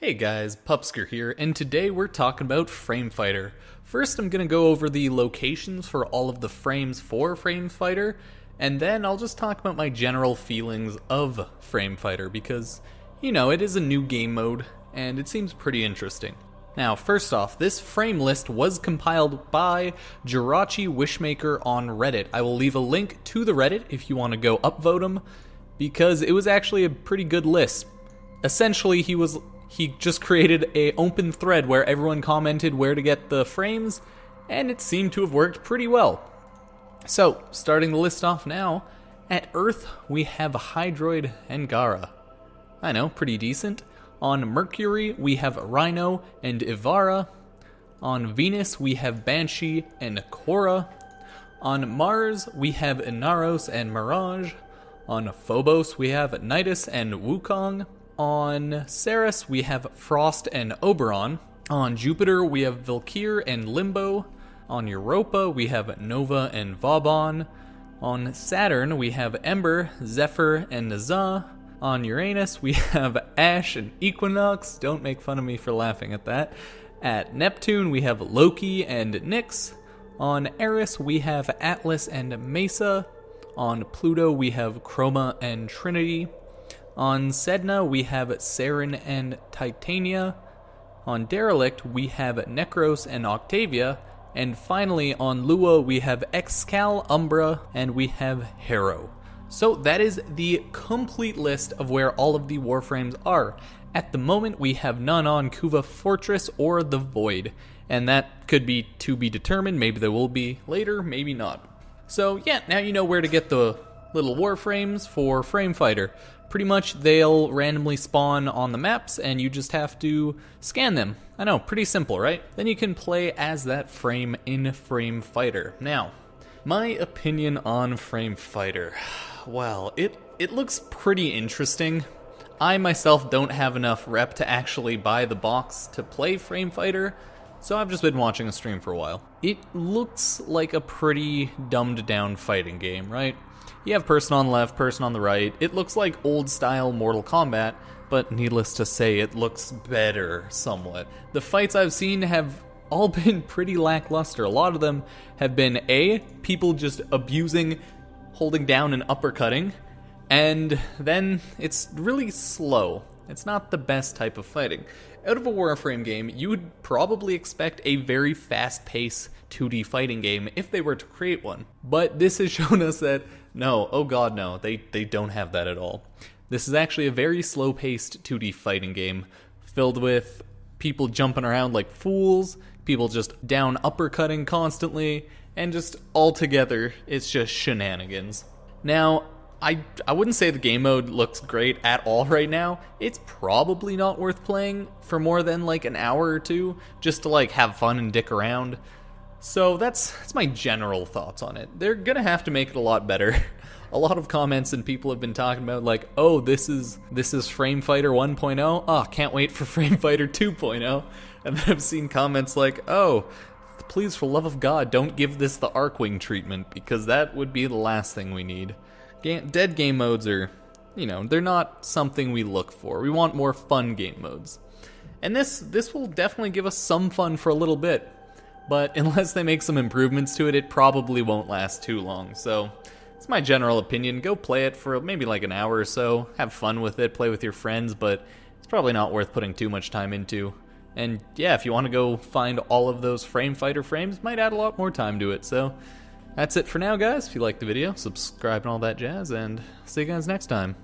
Hey guys, Pupsker here, and today we're talking about Frame Fighter. First I'm going to go over the locations for all of the frames for Frame Fighter, and then I'll just talk about my general feelings of Frame Fighter because, you know, it is a new game mode, and it seems pretty interesting. Now, first off, this frame list was compiled by Jirachi Wishmaker on Reddit. I will leave a link to the Reddit if you want to go upvote him, because it was actually a pretty good list. Essentially, he just created an open thread where everyone commented where to get the frames, and it seemed to have worked pretty well. So, starting the list off now, at Earth we have Hydroid and Gara. I know, pretty decent. On Mercury we have Rhino and Ivara. On Venus we have Banshee and Korra. On Mars we have Inaros and Mirage. On Phobos we have Nidus and Wukong. On Ceres, we have Frost and Oberon. On Jupiter, we have Valkyr and Limbo. On Europa, we have Nova and Vauban. On Saturn, we have Ember, Zephyr, and Nazah. On Uranus, we have Ash and Equinox. Don't make fun of me for laughing at that. At Neptune, we have Loki and Nyx. On Eris, we have Atlas and Mesa. On Pluto, we have Chroma and Trinity. On Sedna, we have Saren and Titania. On Derelict, we have Necros and Octavia. And finally, on Lua, we have Excal, Umbra, and we have Harrow. So that is the complete list of where all of the Warframes are. At the moment, we have none on Kuva Fortress or the Void. And that could be to be determined. Maybe there will be later, maybe not. So yeah, now you know where to get the little Warframes for Frame Fighter. Pretty much they'll randomly spawn on the maps and you just have to scan them. I know, pretty simple, right? Then you can play as that frame in Frame Fighter. Now, my opinion on Frame Fighter. Well, it looks pretty interesting. I myself don't have enough rep to actually buy the box to play Frame Fighter, so I've just been watching a stream for a while. It looks like a pretty dumbed down fighting game, right? You have person on the left, person on the right. It looks like old-style Mortal Kombat, but needless to say, it looks better somewhat. The fights I've seen have all been pretty lackluster. A lot of them have been A, people just abusing, holding down and uppercutting, and then it's really slow. It's not the best type of fighting. Out of a Warframe game, you would probably expect a very fast-paced 2D fighting game if they were to create one. But this has shown us that no, oh god no, they don't have that at all. This is actually a very slow-paced 2D fighting game, filled with people jumping around like fools, people just down uppercutting constantly, and just altogether, it's just shenanigans. Now, I wouldn't say the game mode looks great at all right now. It's probably not worth playing for more than like an hour or two, just to like have fun and dick around. So that's my general thoughts on it. They're gonna have to make it a lot better. A lot of comments and people have been talking about like, oh, this is Frame Fighter 1.0. Oh, can't wait for Frame Fighter 2.0. And then I've seen comments like, oh, please for love of God, don't give this the Arcwing treatment, because that would be the last thing we need. Dead game modes are, you know, they're not something we look for. We want more fun game modes. And this will definitely give us some fun for a little bit. But unless they make some improvements to it, it probably won't last too long. So, it's my general opinion. Go play it for maybe like an hour or so. Have fun with it, play with your friends, but it's probably not worth putting too much time into. And yeah, if you want to go find all of those Frame Fighter frames, might add a lot more time to it. So, that's it for now, guys. If you liked the video, subscribe and all that jazz, and see you guys next time.